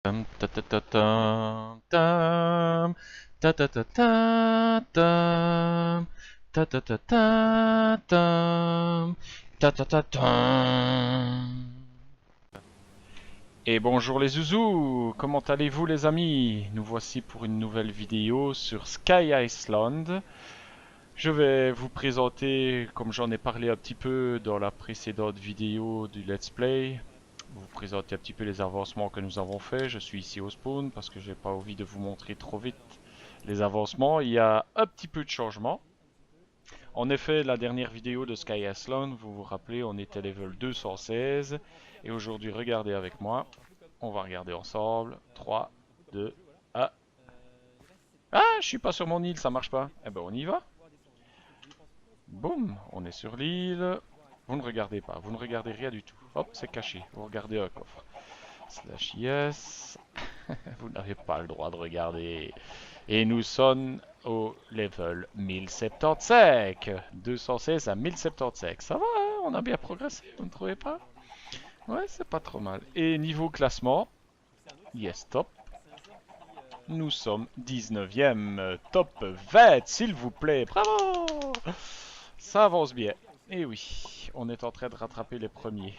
Tam, ta, ta, ta, tam, tam, ta, ta, ta, ta, tam, ta, ta, ta, ta, tam, ta, ta, ta, tam. Et bonjour les zouzous, comment allez-vous les amis? Nous voici pour une nouvelle vidéo sur Sky Island. Je vais vous présenter, comme j'en ai parlé un petit peu dans la précédente vidéo du Let's Play, vous présenter un petit peu les avancements que nous avons fait. Je suis ici au spawn parce que j'ai pas envie de vous montrer trop vite les avancements. Il y a un petit peu de changement. En effet, la dernière vidéo de Sky Island, vous vous rappelez, on était level 216. Et aujourd'hui, regardez avec moi. On va regarder ensemble. 3, 2, 1. Ah, je suis pas sur mon île, ça marche pas. Eh ben, on y va. Boum, on est sur l'île. Vous ne regardez pas, vous ne regardez rien du tout. Hop, c'est caché. Vous regardez un coffre. Slash yes. Vous n'avez pas le droit de regarder. Et nous sommes au level 1075. 216 à 1075. Ça va, hein, on a bien progressé, vous ne trouvez pas? Ouais, c'est pas trop mal. Et niveau classement, yes, top. Nous sommes 19e. Top 20, s'il vous plaît. Bravo! Ça avance bien. Et oui, on est en train de rattraper les premiers.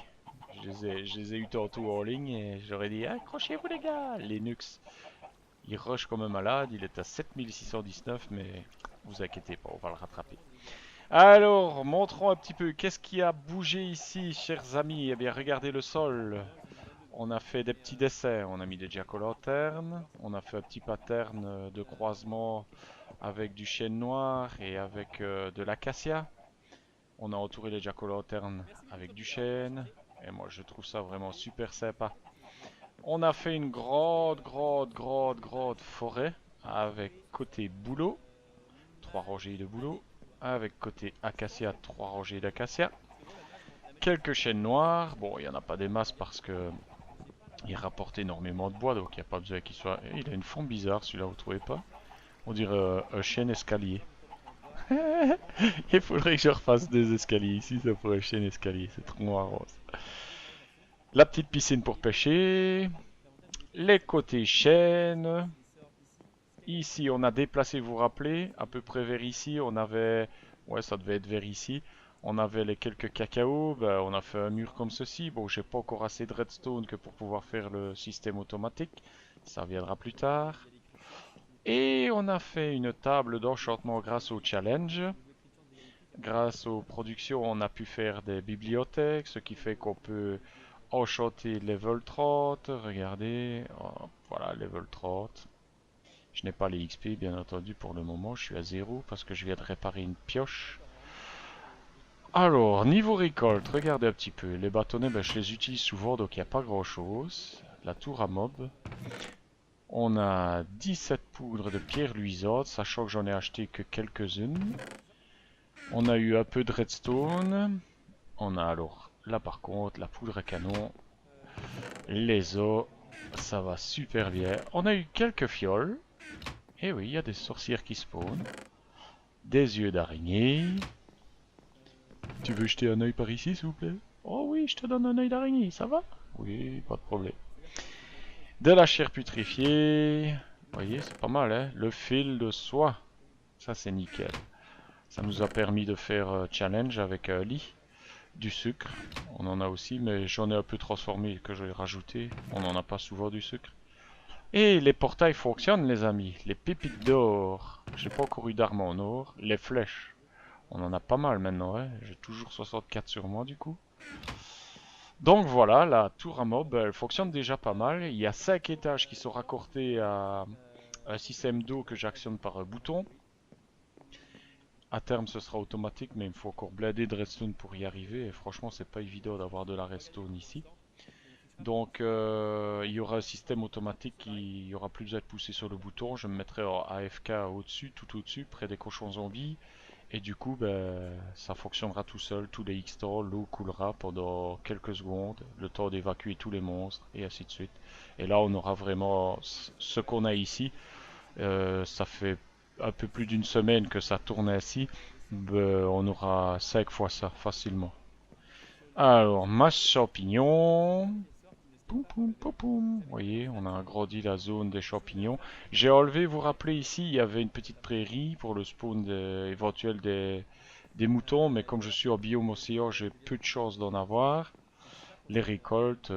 Je les ai eu tantôt en ligne et j'aurais dit accrochez-vous les gars, Linux. Il rush comme un malade, il est à 7619 mais vous inquiétez pas, on va le rattraper. Alors, montrons un petit peu, qu'est-ce qui a bougé ici, chers amis? Eh bien, regardez le sol. On a fait des petits dessins, on a mis des jack-o'-lantern, on a fait un petit pattern de croisement avec du chêne noir et avec de l'acacia. On a entouré les jack-o'-lantern avec du chêne, et moi je trouve ça vraiment super sympa. On a fait une grande forêt avec côté bouleau, 3 rangées de bouleau, avec côté acacia, 3 rangées d'acacia. Quelques chênes noirs, bon il n'y en a pas des masses parce que il rapporte énormément de bois donc il n'y a pas besoin qu'il soit... Il a une forme bizarre celui-là, vous trouvez pas? On dirait un chêne escalier. Il faudrait que je refasse des escaliers ici, ça pourrait un chêne escalier, c'est trop marrant. La petite piscine pour pêcher, les côtés chênes. Ici, on a déplacé, vous vous rappelez, à peu près vers ici, on avait... Ouais, ça devait être vers ici. On avait les quelques cacao, ben, on a fait un mur comme ceci. Bon, j'ai pas encore assez de redstone que pour pouvoir faire le système automatique. Ça viendra plus tard. Et on a fait une table d'enchantement grâce au challenge. Grâce aux productions, on a pu faire des bibliothèques, ce qui fait qu'on peut enchanter level 30. Regardez, oh, voilà, level 30. Je n'ai pas les XP bien entendu pour le moment, je suis à 0 parce que je viens de réparer une pioche. Alors, niveau récolte, regardez un petit peu. Les bâtonnets, ben, je les utilise souvent donc il n'y a pas grand chose. La tour à mob. On a 17 poudres de pierre luisante, sachant que j'en ai acheté que quelques-unes. On a eu un peu de redstone. On a alors, là par contre, la poudre à canon. Les os, ça va super bien. On a eu quelques fioles. Et oui, il y a des sorcières qui spawnent. Des yeux d'araignée. Tu veux jeter un œil par ici, s'il vous plaît? Oh oui, je te donne un œil d'araignée, ça va? Oui, pas de problème. De la chair putréfiée. Vous voyez, c'est pas mal, hein? Le fil de soie. Ça, c'est nickel. Ça nous a permis de faire challenge avec lit. Du sucre. On en a aussi, mais j'en ai un peu transformé que j'ai rajouté. On n'en a pas souvent du sucre. Et les portails fonctionnent, les amis. Les pépites d'or. J'ai pas encore eu d'armes en or. Les flèches. On en a pas mal maintenant, hein. J'ai toujours 64 sur moi, du coup. Donc voilà, la tour à mob, elle fonctionne déjà pas mal. Il y a 5 étages qui sont raccordés à un système d'eau que j'actionne par un bouton. À terme, ce sera automatique, mais il me faut encore blinder de redstone pour y arriver. Et franchement, c'est pas évident d'avoir de la redstone ici. Donc, il y aura un système automatique il y aura plus besoin de pousser sur le bouton. Je me mettrai en AFK au-dessus, tout au-dessus, près des cochons zombies. Et du coup, ben, ça fonctionnera tout seul. Tous les X-temps, l'eau coulera pendant quelques secondes, le temps d'évacuer tous les monstres, et ainsi de suite. Et là, on aura vraiment ce qu'on a ici. Ça fait un peu plus d'une semaine que ça tourne ainsi. Ben, on aura 5 fois ça facilement. Alors, masse champignon. Poum, poum, poum, poum. Vous voyez, on a agrandi la zone des champignons. J'ai enlevé, vous vous rappelez ici, il y avait une petite prairie pour le spawn éventuel des moutons, mais comme je suis en biome océan, j'ai peu de chances d'en avoir. Les récoltes,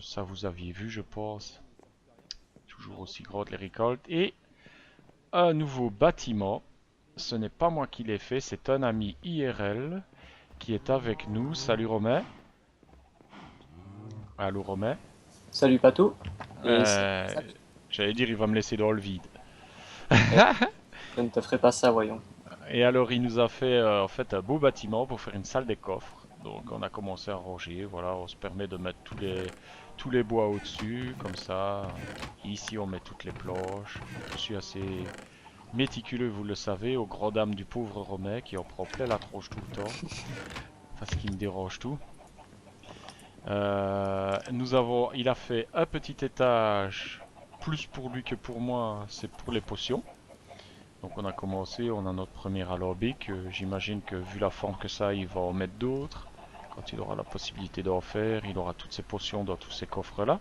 ça vous aviez vu, je pense. Toujours aussi grandes les récoltes. Et un nouveau bâtiment. Ce n'est pas moi qui l'ai fait, c'est un ami IRL qui est avec nous. Salut Romain. Allô Romain. Salut Patou, et salut Euh, Zach. J'allais dire, il va me laisser dans le vide. Eh, je ne te ferai pas ça, voyons. Et alors, il nous a fait en fait un beau bâtiment pour faire une salle des coffres. Donc, on a commencé à ranger. Voilà, on se permet de mettre tous les bois au-dessus, comme ça. Ici, on met toutes les planches. Je suis assez méticuleux, vous le savez, aux grand dames du pauvre Romain qui en prend plein la tronche tout le temps. Enfin, ce qui me dérange tout. Il a fait un petit étage, plus pour lui que pour moi, c'est pour les potions. Donc on a commencé, on a notre premier alambic. J'imagine que vu la forme que ça, il va en mettre d'autres. Quand il aura la possibilité d'en faire, il aura toutes ses potions dans tous ces coffres-là.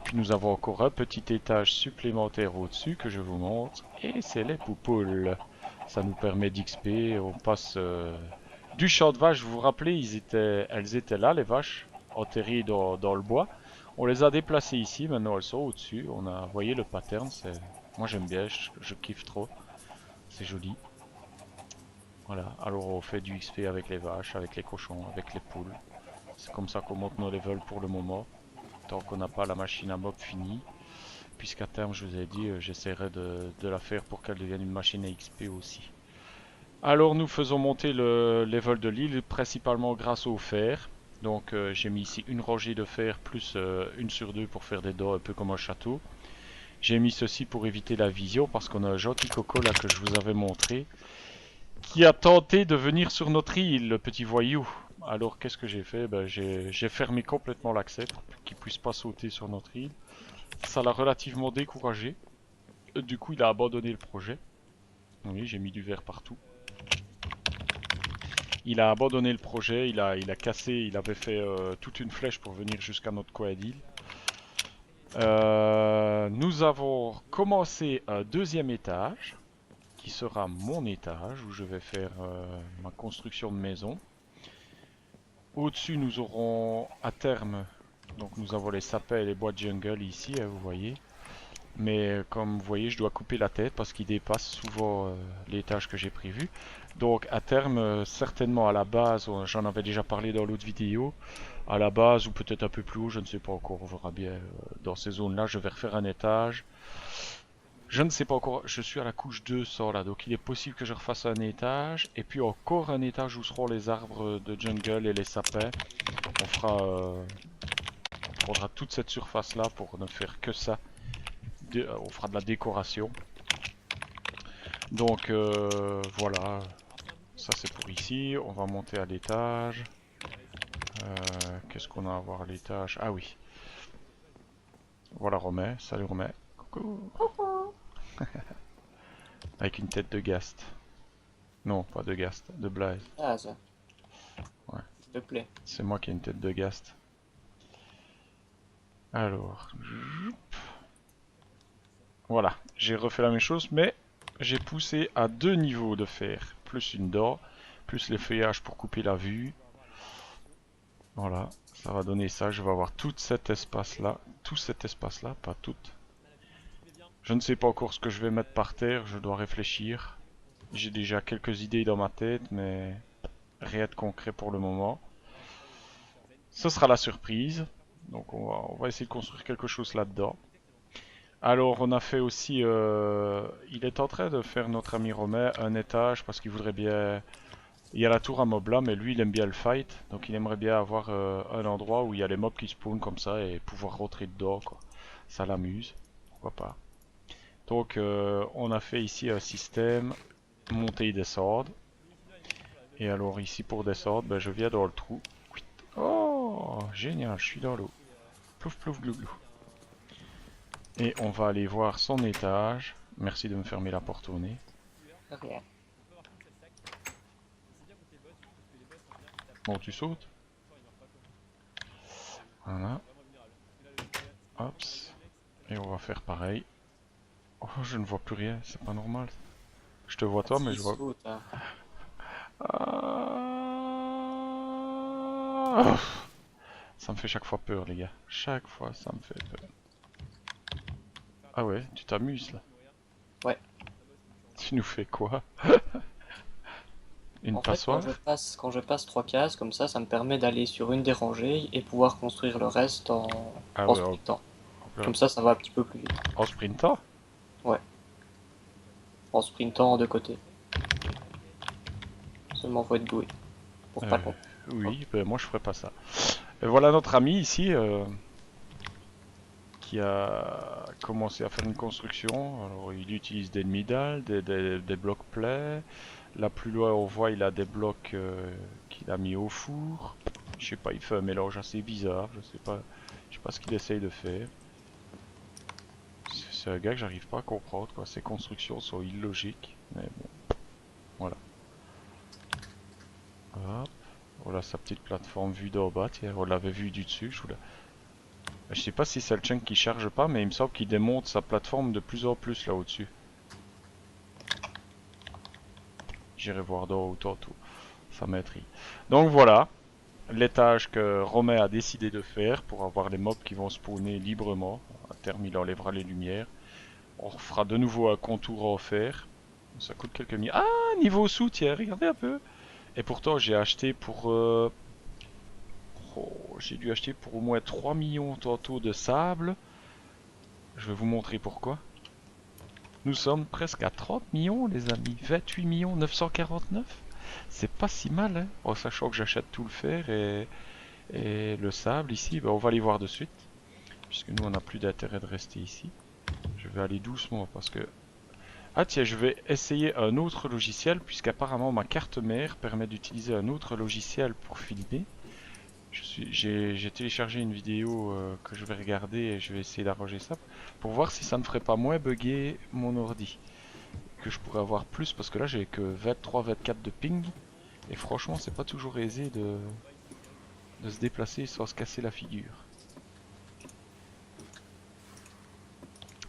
Puis nous avons encore un petit étage supplémentaire au-dessus que je vous montre. Et c'est les poupoules. Ça nous permet d'XP. On passe du champ de vaches. Vous vous rappelez, elles étaient là, les vaches, enterrées dans le bois. On les a déplacées ici. Maintenant, elles sont au-dessus. Vous voyez le pattern. Moi, j'aime bien. Je kiffe trop. C'est joli. Voilà. Alors, on fait du XP avec les vaches, avec les cochons, avec les poules. C'est comme ça qu'on monte nos levels pour le moment. Tant qu'on n'a pas la machine à mob finie. Puisqu'à terme, je vous ai dit, j'essaierai de la faire pour qu'elle devienne une machine à XP aussi. Alors nous faisons monter le level de l'île principalement grâce au fer. Donc j'ai mis ici une rangée de fer plus une sur deux pour faire des dents un peu comme un château. J'ai mis ceci pour éviter la vision parce qu'on a un gentil coco là que je vous avais montré qui a tenté de venir sur notre île, le petit voyou. Alors qu'est-ce que j'ai fait? J'ai fermé complètement l'accès pour qu'il puisse pas sauter sur notre île. Ça l'a relativement découragé. Du coup il a abandonné le projet. Oui, j'ai mis du verre partout. Il a abandonné le projet, il a cassé, il avait fait toute une flèche pour venir jusqu'à notre coin d'île. Nous avons commencé un deuxième étage, qui sera mon étage, où je vais faire ma construction de maison. Au-dessus, nous aurons à terme, donc nous avons les sapins et les bois de jungle ici, hein, vous voyez. Mais comme vous voyez, je dois couper la tête parce qu'il dépasse souvent l'étage que j'ai prévu. Donc à terme, certainement à la base, j'en avais déjà parlé dans l'autre vidéo, à la base ou peut-être un peu plus haut, je ne sais pas encore, on verra bien. Dans ces zones-là, je vais refaire un étage. Je ne sais pas encore, je suis à la couche 200 là, donc il est possible que je refasse un étage. Et puis encore un étage où seront les arbres de jungle et les sapins. On prendra toute cette surface-là pour ne faire que ça. On fera de la décoration. Donc voilà, ça c'est pour ici. On va monter à l'étage. Qu'est-ce qu'on a à voir à l'étage? Ah oui, voilà Romain. Salut Romain. Coucou. Avec une tête de Gast. Non, pas de Gast, de Blaze. Ah, ça, Ouais, s'il te plaît. c'est moi qui ai une tête de Gast. Alors, voilà, j'ai refait la même chose, mais j'ai poussé à deux niveaux de fer. Plus une dent, plus les feuillages pour couper la vue. Voilà, ça va donner ça. Je vais avoir tout cet espace-là, pas tout. Je ne sais pas encore ce que je vais mettre par terre, je dois réfléchir. J'ai déjà quelques idées dans ma tête, mais rien de concret pour le moment. Ce sera la surprise. Donc on va essayer de construire quelque chose là-dedans. Alors on a fait aussi, il est en train de faire notre ami Romain un étage parce qu'il voudrait bien. Il y a la tour à mobs là, mais lui il aime bien le fight, donc il aimerait bien avoir un endroit où il y a les mobs qui spawnent comme ça et pouvoir rentrer dedans quoi. Ça l'amuse, pourquoi pas. Donc on a fait ici un système monter et descendre. Et alors ici pour descendre, je viens dans le trou. Oh génial, je suis dans l'eau. Plouf plouf glou glou. Et on va aller voir son étage. Merci de me fermer la porte au nez. Rien. Bon tu sautes. Voilà. Hop. Et on va faire pareil. Oh, je ne vois plus rien, c'est pas normal. Je te vois toi, mais Si, je vois... saute, hein. Ah, ça me fait chaque fois peur, les gars. Chaque fois, ça me fait peur. Ah ouais, tu t'amuses là. Ouais. Tu nous fais quoi? Une En fait, passoire? quand je passe 3 cases, comme ça me permet d'aller sur une des rangées et pouvoir construire le reste Ah en ouais, sprintant. hop là. Comme ça va un petit peu plus vite. En sprintant? Ouais, en sprintant de côté. Seulement faut être doué pour pas Euh, tomber. oui, ben moi je ferais pas ça. Et voilà notre ami ici qui a commencé à faire une construction. Alors il utilise des demi-dalles, des blocs plats. Là plus loin on voit il a des blocs qu'il a mis au four. Je sais pas, il fait un mélange assez bizarre, je sais pas ce qu'il essaye de faire. C'est un gars que j'arrive pas à comprendre quoi, ses constructions sont illogiques, mais bon, voilà. Hop, voilà sa petite plateforme vue d'en bas, tiens, on l'avait vu du dessus, je sais pas si c'est le chunk qui charge pas, mais il me semble qu'il démonte sa plateforme de plus en plus là au-dessus. J'irai voir d'en haut tantôt, ça m'intrigue. Donc voilà, l'étage que Romain a décidé de faire pour avoir les mobs qui vont spawner librement. À terme, il enlèvera les lumières. On fera de nouveau un contour à faire. Ça coûte quelques milliers. Ah, niveau sous, tiens, regardez un peu. Et pourtant, j'ai acheté pour... j'ai dû acheter pour au moins 3 millions tantôt de sable. Je vais vous montrer pourquoi. Nous sommes presque à 30 millions, les amis. 28 millions 949. C'est pas si mal, hein. En sachant que j'achète tout le fer et le sable ici. Ben, on va aller voir de suite. Puisque nous, on n'a plus d'intérêt de rester ici. Je vais aller doucement parce que... Ah tiens, je vais essayer un autre logiciel. Puisqu'apparemment, ma carte mère permet d'utiliser un autre logiciel pour filmer. J'ai téléchargé une vidéo que je vais regarder et je vais essayer d'arranger ça pour voir si ça ne ferait pas moins bugger mon ordi. Que je pourrais avoir plus parce que là j'ai que 23-24 de ping et franchement c'est pas toujours aisé de se déplacer sans se casser la figure.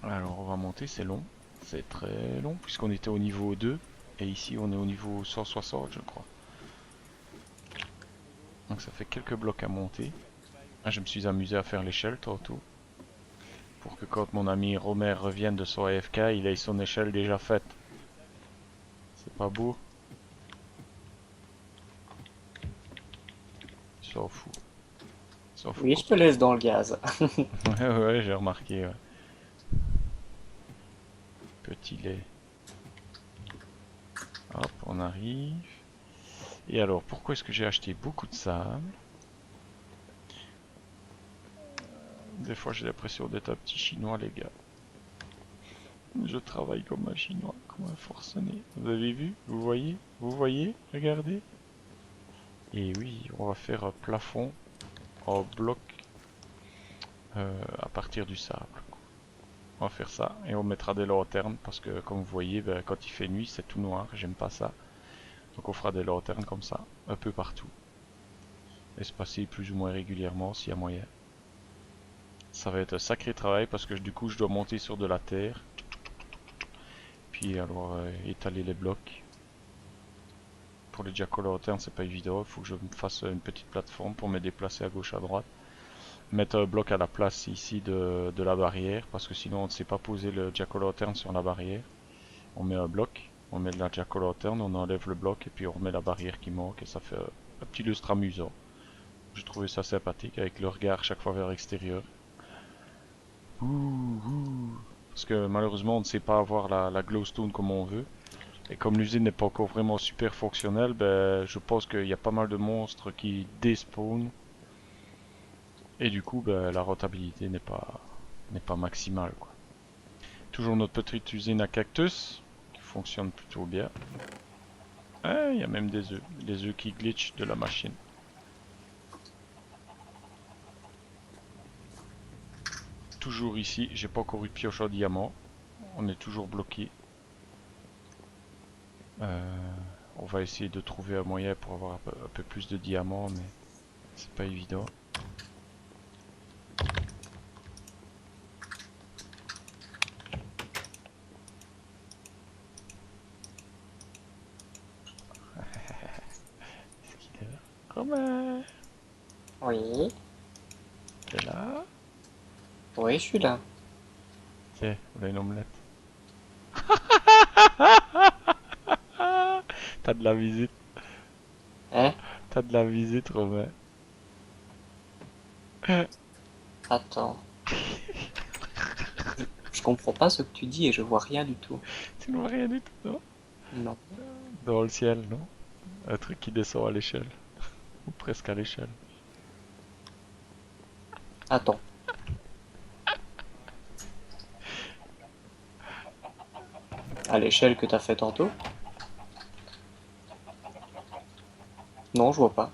Alors on va monter, c'est long, c'est très long puisqu'on était au niveau 2 et ici on est au niveau 160 je crois. Donc ça fait quelques blocs à monter. Ah, je me suis amusé à faire l'échelle tantôt. Pour que quand mon ami Romer revienne de son AFK, il ait son échelle déjà faite. C'est pas beau? Il s'en fout. Il s'en fout Oui, je te complètement. laisse dans le gaz. Ouais, ouais, j'ai remarqué. Ouais. Petit lait. Hop, on arrive. Et alors, pourquoi est-ce que j'ai acheté beaucoup de sable? Des fois, j'ai l'impression d'être un petit chinois, les gars. Je travaille comme un chinois, comme un forcené. Vous avez vu? Vous voyez? Vous voyez? Regardez. Et oui, on va faire un plafond en bloc à partir du sable. On va faire ça et on mettra des lanternes parce que comme vous voyez, ben, quand il fait nuit, c'est tout noir. J'aime pas ça. Donc on fera des lanternes comme ça, un peu partout. Espacées plus ou moins régulièrement s'il y a moyen. Ça va être un sacré travail parce que du coup je dois monter sur de la terre. Puis alors étaler les blocs. Pour les jack-o'-lantern c'est pas évident, il faut que je me fasse une petite plateforme pour me déplacer à gauche à droite. Mettre un bloc à la place ici de la barrière parce que sinon on ne sait pas poser le jack-o'-lantern sur la barrière. On met un bloc, on met de la jack-o'-lantern, on enlève le bloc et puis on remet la barrière qui manque et ça fait un petit lustre amusant. J'ai trouvé ça sympathique avec le regard chaque fois vers l'extérieur. Parce que malheureusement on ne sait pas avoir la glowstone comme on veut. Et comme l'usine n'est pas encore vraiment super fonctionnelle, ben, je pense qu'il y a pas mal de monstres qui despawnent. Et du coup ben, la rentabilité n'est pas maximale, quoi. Toujours notre petite usine à cactus qui fonctionne plutôt bien. Ah, il y a même des œufs qui glitchent de la machine. Toujours ici, j'ai pas encore eu de pioche en diamant. On est toujours bloqué. On va essayer de trouver un moyen pour avoir un peu plus de diamants, mais c'est pas évident. Romain, Oui, t'es là? oui, je suis là. Tiens, voilà une omelette. T'as de la visite, Hein? t'as de la visite, Romain. Attends. Je comprends pas ce que tu dis et je vois rien du tout. Tu ne vois rien du tout, non? Non. Dans le ciel, non? Un truc qui descend à l'échelle, ou presque à l'échelle. Attends. À l'échelle que t'as fait tantôt? Non, je vois pas.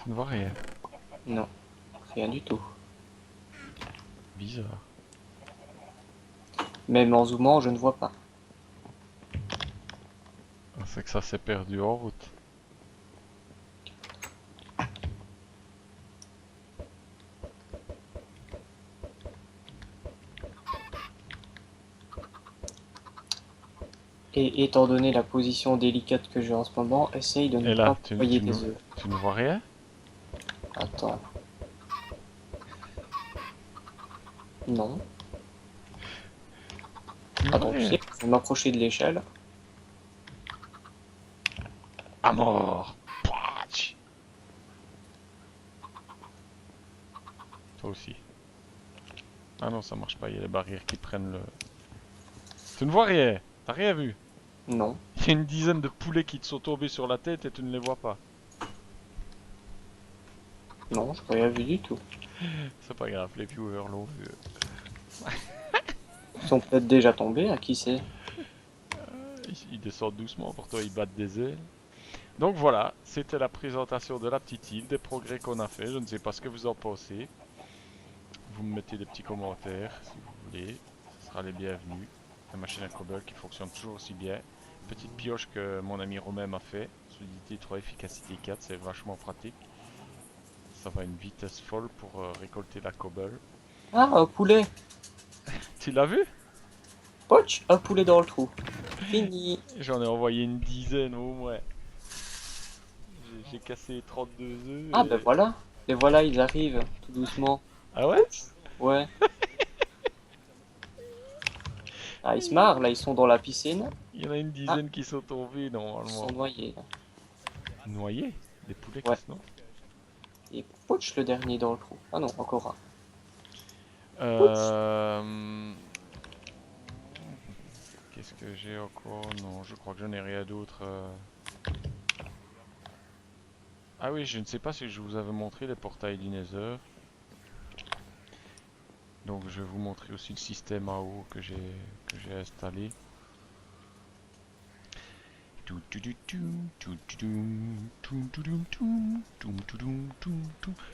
Tu ne vois rien. Non, rien du tout. Bizarre. Même en zoomant, je ne vois pas. Ah, c'est que ça s'est perdu en route. Et étant donné la position délicate que j'ai en ce moment, essaye de ne Et là, pas broyer des œufs. tu ne vois rien? Attends. Non. Tu ne vois Attends, tu rien? sais, je vais m'approcher de l'échelle. À mort! Pouach. Toi aussi. Ah non, ça marche pas, il y a les barrières qui prennent le... Tu ne vois rien! T'as rien vu? Non. Il y a une dizaine de poulets qui te sont tombés sur la tête et tu ne les vois pas. Non, je n'ai rien vu du tout. C'est pas grave, les viewers l'ont vu. Ils sont peut-être déjà tombés, à qui sait? Ils descendent doucement, pourtant ils battent des ailes. Donc voilà, c'était la présentation de la petite île, des progrès qu'on a fait. Je ne sais pas ce que vous en pensez. Vous me mettez des petits commentaires si vous voulez. Ce sera les bienvenus. La machine à cobble qui fonctionne toujours aussi bien. Petite pioche que mon ami Romain m'a fait. Solidité 3, efficacité 4, c'est vachement pratique. Ça va à une vitesse folle pour récolter la cobble. Ah, un poulet! Tu l'as vu? Poch! Un poulet dans le trou. Fini! J'en ai envoyé une dizaine au moins. J'ai cassé 32 Ah, œufs ben et... voilà! Les voilà, ils arrivent, tout doucement. Ah ouais? Poch! Ouais. Ah, ils se marrent, là, ils sont dans la piscine. Il y en a une Ah, dizaine qui sont tombés ils sont normalement. noyés, là. Noyés? Des poulets qui Ouais. se noient? Et poch, le dernier dans le trou. Ah non, encore un. Poch! Euh... Qu'est-ce que j'ai encore? Non, je crois que je n'ai rien d'autre. Ah oui, je ne sais pas si je vous avais montré les portails du Nether. Donc je vais vous montrer aussi le système AO que j'ai installé.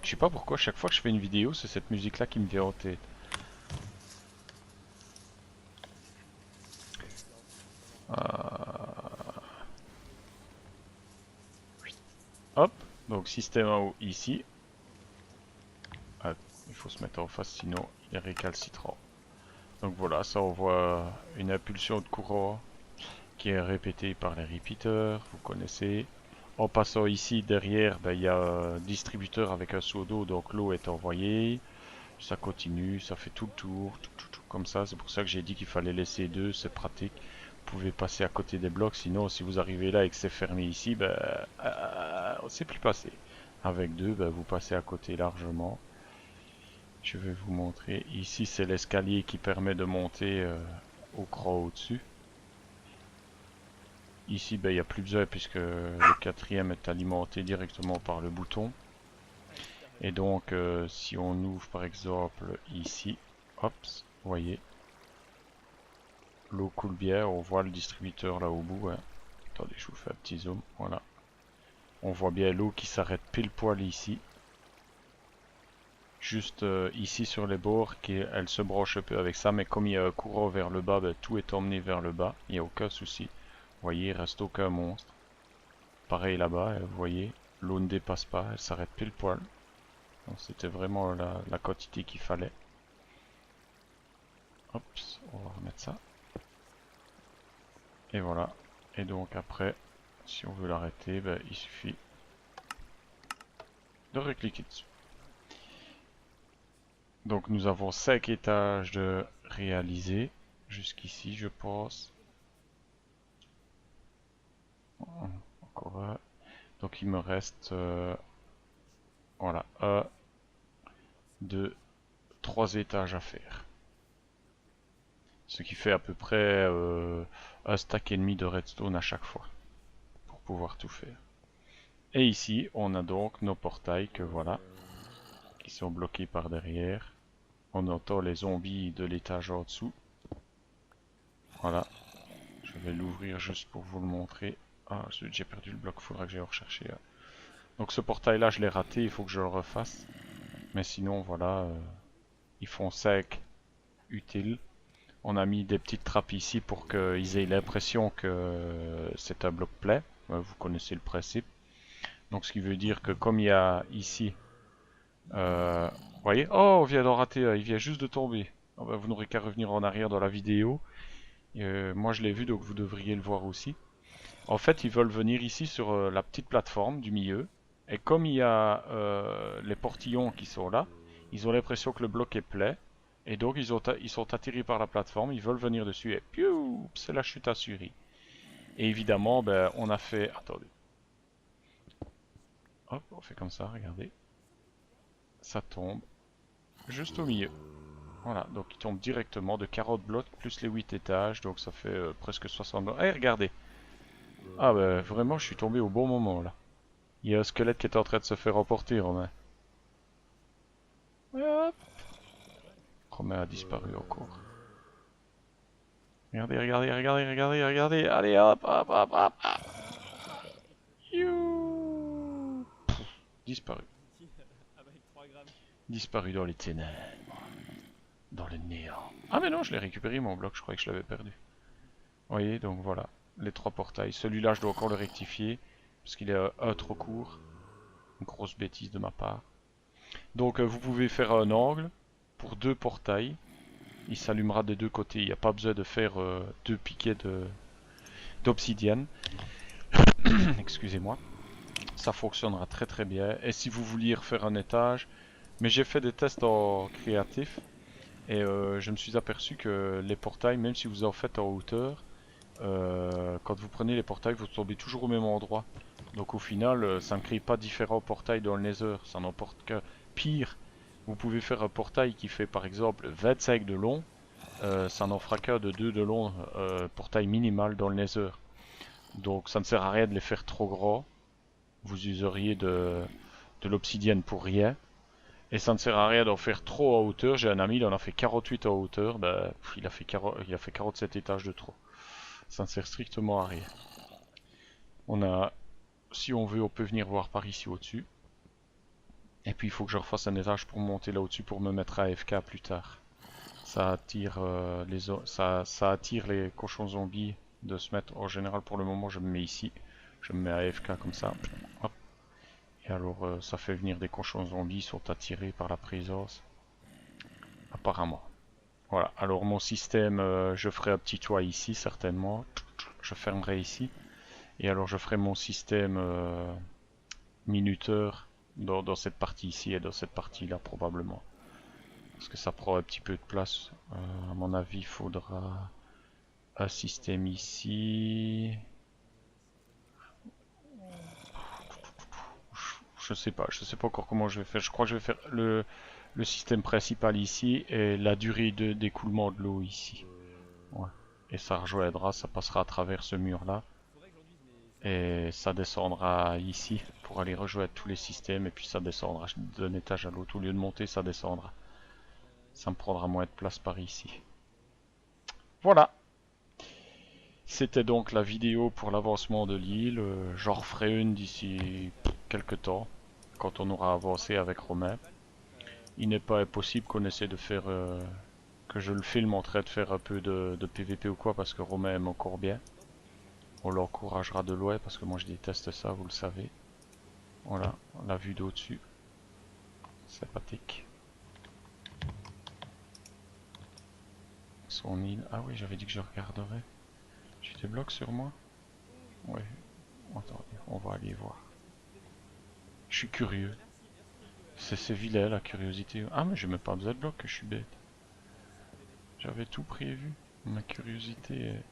Je sais pas pourquoi chaque fois que je fais une vidéo, c'est cette musique là qui me vient en tête. Hop, donc système AO ici. Ah, il faut se mettre en face sinon il est récalcitrant. Donc voilà, ça envoie une impulsion de courant qui est répétée par les repeaters, vous connaissez. En passant ici derrière, ben, il y a un distributeur avec un seau d'eau, donc l'eau est envoyée. Ça continue, ça fait tout le tour, tout, comme ça. C'est pour ça que j'ai dit qu'il fallait laisser deux, c'est pratique. Vous pouvez passer à côté des blocs, sinon si vous arrivez là et que c'est fermé ici, ben, on ne sait plus passer. Avec deux, ben, vous passez à côté largement. Je vais vous montrer. Ici, c'est l'escalier qui permet de monter au cran au-dessus. Ici, ben, il n'y a plus besoin puisque le quatrième est alimenté directement par le bouton. Et donc, si on ouvre par exemple ici, hop, vous voyez, l'eau coule bien, on voit le distributeur là au bout. Hein. Attendez, je vous fais un petit zoom, voilà. On voit bien l'eau qui s'arrête pile poil ici. Juste ici sur les bords, elle se broche un peu avec ça, mais comme il y a un courant vers le bas, ben, tout est emmené vers le bas, il n'y a aucun souci. Vous voyez, il reste aucun monstre. Pareil là-bas, vous voyez, l'eau ne dépasse pas, elle s'arrête pile poil. C'était vraiment la quantité qu'il fallait. Hop, on va remettre ça. Et voilà. Et donc après, si on veut l'arrêter, ben, il suffit de recliquer dessus. Donc nous avons 5 étages de réalisés. Jusqu'ici, je pense. Encore un. Donc il me reste voilà, 1, 2, 3 étages à faire. Ce qui fait à peu près un stack et demi de redstone à chaque fois. Pour pouvoir tout faire. Et ici, on a donc nos portails que voilà. Qui sont bloqués par derrière. On entend les zombies de l'étage en dessous. Voilà. Je vais l'ouvrir juste pour vous le montrer. Ah, j'ai perdu le bloc, il faudra que j'aille rechercher. Donc ce portail là, je l'ai raté, il faut que je le refasse. Mais sinon, voilà, ils font 5 utiles. On a mis des petites trappes ici pour qu'ils aient l'impression que c'est un bloc plein. Vous connaissez le principe. Donc ce qui veut dire que comme il y a ici... vous voyez? Oh, on vient d'en rater un, il vient juste de tomber. Oh, ben, vous n'aurez qu'à revenir en arrière dans la vidéo. Moi je l'ai vu, donc vous devriez le voir aussi. En fait, ils veulent venir ici sur la petite plateforme du milieu. Et comme il y a les portillons qui sont là, ils ont l'impression que le bloc est plein. Et donc ils sont attirés par la plateforme, ils veulent venir dessus et piou, c'est la chute assurée. Et évidemment, ben, on a fait... Attendez. Hop, on fait comme ça, regardez. Ça tombe juste au milieu. Voilà, donc il tombe directement de 40 blocs plus les 8 étages, donc ça fait presque 60 blocs. Eh, regardez. Ah ben, vraiment, je suis tombé au bon moment là. Il y a un squelette qui est en train de se faire emporter, Romain. Hop. Romain a disparu encore. Regardez, regardez, regardez, regardez, regardez. Allez, hop, hop, hop, hop. You. Disparu. Disparu dans les ténèbres. Dans le néant. Ah mais non, je l'ai récupéré mon bloc, je croyais que je l'avais perdu. Vous voyez, donc voilà. Les 3 portails. Celui-là, je dois encore le rectifier. Parce qu'il est un trop court. Une grosse bêtise de ma part. Donc vous pouvez faire un angle pour 2 portails. Il s'allumera des deux côtés. Il n'y a pas besoin de faire 2 piquets d'obsidienne. Excusez-moi. Ça fonctionnera très très bien. Et si vous vouliez refaire un étage, mais j'ai fait des tests en créatif et je me suis aperçu que les portails, même si vous en faites en hauteur, quand vous prenez les portails, vous tombez toujours au même endroit. Donc au final, ça ne crée pas différents portails dans le Nether. Ça n'emporte que pire. Vous pouvez faire un portail qui fait par exemple 25 de long. Ça n'en fera qu'un de 2 de long, portail minimal dans le Nether. Donc ça ne sert à rien de les faire trop grands. Vous useriez de l'obsidienne pour rien. Et ça ne sert à rien d'en faire trop en hauteur. J'ai un ami, il en a fait 48 en hauteur. Ben, il a fait 47 étages de trop. Ça ne sert strictement à rien. On a, si on veut, on peut venir voir par ici au-dessus. Et puis il faut que je refasse un étage pour monter là au-dessus pour me mettre à AFK plus tard. Ça attire, ça attire les cochons zombies de se mettre. En général, pour le moment, je me mets ici. Je me mets à AFK comme ça. Hop. Et alors, ça fait venir des cochons zombies, ils sont attirés par la présence. Apparemment. Voilà. Alors, mon système, je ferai un petit toit ici, certainement. Je fermerai ici. Et alors, je ferai mon système minuteur dans cette partie ici et dans cette partie-là, probablement. Parce que ça prend un petit peu de place. À mon avis, il faudra un système ici. Je sais pas encore comment je vais faire. Je crois que je vais faire le système principal ici et la durée d'écoulement de l'eau ici. Ouais. Et ça rejoindra, ça passera à travers ce mur là. Et ça descendra ici pour aller rejoindre tous les systèmes et puis ça descendra d'un étage à l'autre. Au lieu de monter, ça descendra. Ça me prendra moins de place par ici. Voilà. C'était donc la vidéo pour l'avancement de l'île. J'en referai une d'ici quelques temps, quand on aura avancé avec Romain. Il n'est pas impossible qu'on essaie de faire, que je le filme en train de faire un peu de PVP ou quoi, parce que Romain aime encore bien. On l'encouragera de loin, parce que moi je déteste ça, vous le savez. Voilà, la vue d'au-dessus. Sympathique. Son île. Ah oui, j'avais dit que je regarderais. J'ai des blocs sur moi? Ouais. Attendez, on va aller voir. Je suis curieux. C'est vilain la curiosité. Ah mais j'ai même pas besoin de blocs, je suis bête. J'avais tout prévu. Ma curiosité est...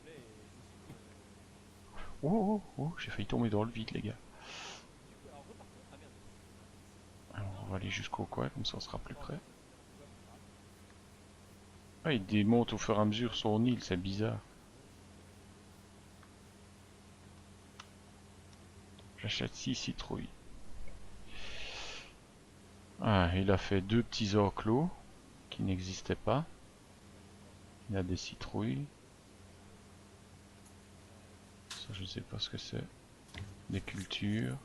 Oh, oh, oh, j'ai failli tomber dans le vide les gars. Alors on va aller jusqu'au coin, comme ça on sera plus près. Ah, il démonte au fur et à mesure son île, c'est bizarre. J'achète 6 citrouilles. Ah, il a fait 2 petits enclos qui n'existaient pas. Il a des citrouilles. Ça, je sais pas ce que c'est. Des cultures.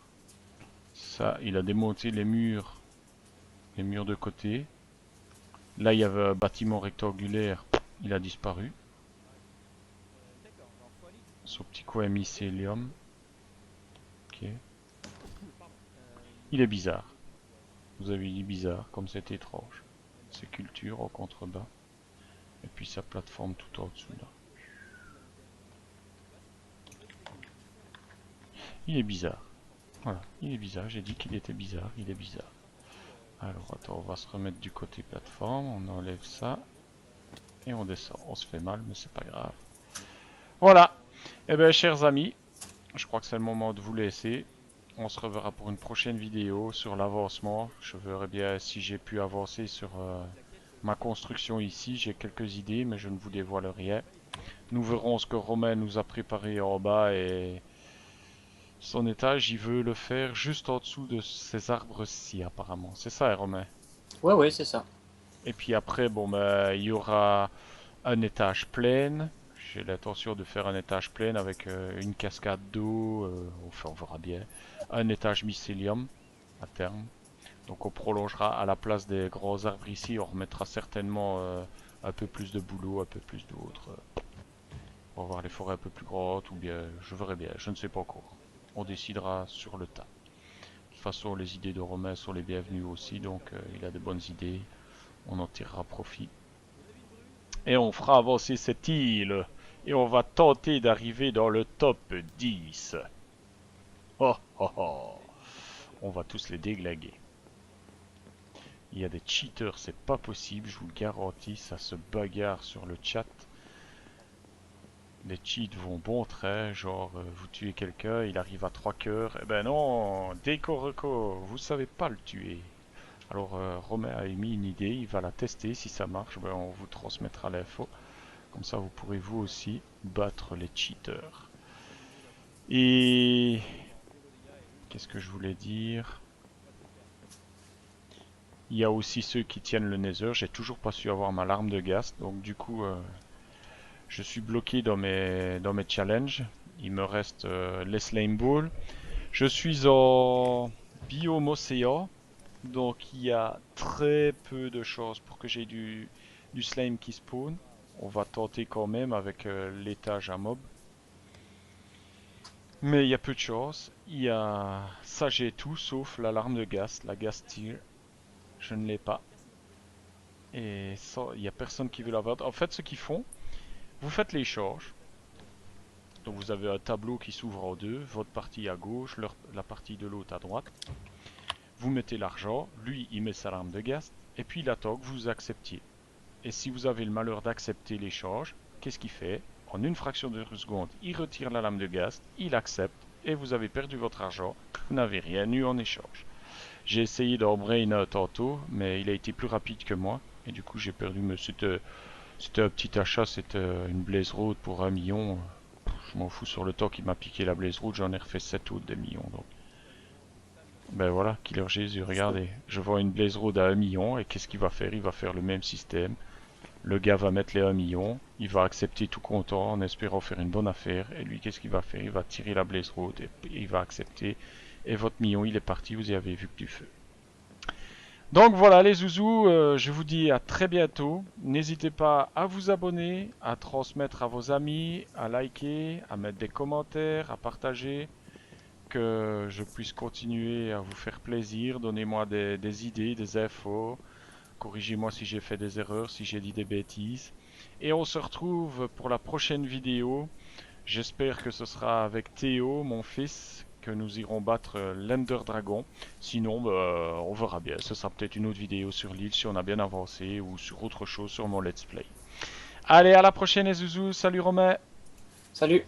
Ça, il a démonté les murs de côté. Là, il y avait un bâtiment rectangulaire. Il a disparu. Son petit coin mycélium. Ok. Il est bizarre. Vous avez dit bizarre, comme c'est étrange. Ses cultures en contrebas. Et puis sa plateforme tout en dessous là. Il est bizarre. Voilà, il est bizarre. J'ai dit qu'il était bizarre. Il est bizarre. Alors attends, on va se remettre du côté plateforme. On enlève ça. Et on descend. On se fait mal, mais c'est pas grave. Voilà. Eh bien, chers amis, je crois que c'est le moment de vous laisser. On se reverra pour une prochaine vidéo sur l'avancement. Je verrai bien si j'ai pu avancer sur ma construction ici. J'ai quelques idées, mais je ne vous dévoile rien. Nous verrons ce que Romain nous a préparé en bas et son étage, il veut le faire juste en dessous de ces arbres-ci apparemment. C'est ça, hein, Romain? Ouais, ouais, c'est ça. Et puis après, bon, ben, il y aura un étage plein. J'ai l'intention de faire un étage plein avec une cascade d'eau. Enfin, on verra bien. Un étage mycélium à terme. Donc on prolongera à la place des grands arbres ici. On remettra certainement un peu plus de bouleau, un peu plus d'autres. On va voir les forêts un peu plus grandes ou bien je verrai bien. Je ne sais pas encore. On décidera sur le tas. De toute façon, les idées de Romain sont les bienvenues aussi. Donc il a de bonnes idées. On en tirera profit. Et on fera avancer cette île. Et on va tenter d'arriver dans le top 10. Oh oh oh. On va tous les déglinguer. Il y a des cheaters, c'est pas possible, je vous le garantis, ça se bagarre sur le chat. Les cheats vont bon train, genre vous tuez quelqu'un, il arrive à 3 cœurs. Eh ben non, déco reco, vous savez pas le tuer. Alors Romain a émis une idée, il va la tester, si ça marche, ben, on vous transmettra l'info. Comme ça vous pourrez vous aussi battre les cheaters. Et... qu'est-ce que je voulais dire? Il y a aussi ceux qui tiennent le Nether, j'ai toujours pas su avoir ma larme de gaz, donc du coup je suis bloqué dans mes challenges. Il me reste les slime balls. Je suis en biome océan, donc il y a très peu de chances pour que j'ai du slime qui spawn. On va tenter quand même avec l'étage à mob. Mais il y a peu de chance. Il y a... ça j'ai tout sauf l'alarme de gaz, la gas tier. Je ne l'ai pas. Et ça, il n'y a personne qui veut l'avoir. En fait, ce qu'ils font, vous faites l'échange. Donc vous avez un tableau qui s'ouvre en deux, votre partie à gauche, la partie de l'autre à droite. Vous mettez l'argent, lui il met sa larme de gaz, et puis il attend que vous acceptiez. Et si vous avez le malheur d'accepter l'échange, qu'est-ce qu'il fait? En une fraction de seconde, il retire la lame de gaz, il accepte, et vous avez perdu votre argent, vous n'avez rien eu en échange. J'ai essayé d'embrain tantôt, mais il a été plus rapide que moi, et du coup j'ai perdu, mais c'était un petit achat, c'était une Blaze Road pour 1 million. Je m'en fous, sur le temps qu'il m'a piqué la Blaze Road, j'en ai refait 7 autres des millions. Donc. Ben voilà, Killer Jésus, regardez. Je vends une Blaze Road à 1 million et qu'est-ce qu'il va faire? Il va faire le même système. Le gars va mettre les 1 million, il va accepter tout content en espérant faire une bonne affaire. Et lui, qu'est-ce qu'il va faire? Il va tirer la Blaze Road et il va accepter. Et votre million, il est parti, vous y avez vu que du feu. Donc voilà les zouzous, je vous dis à très bientôt. N'hésitez pas à vous abonner, à transmettre à vos amis, à liker, à mettre des commentaires, à partager, que je puisse continuer à vous faire plaisir. Donnez-moi des idées, des infos, corrigez-moi si j'ai fait des erreurs, si j'ai dit des bêtises. Et on se retrouve pour la prochaine vidéo. J'espère que ce sera avec Théo, mon fils, que nous irons battre l'Ender Dragon. Sinon, bah, on verra bien. Ce sera peut-être une autre vidéo sur l'île si on a bien avancé ou sur autre chose sur mon let's play. Allez, à la prochaine, les zouzous. Salut Romain. Salut!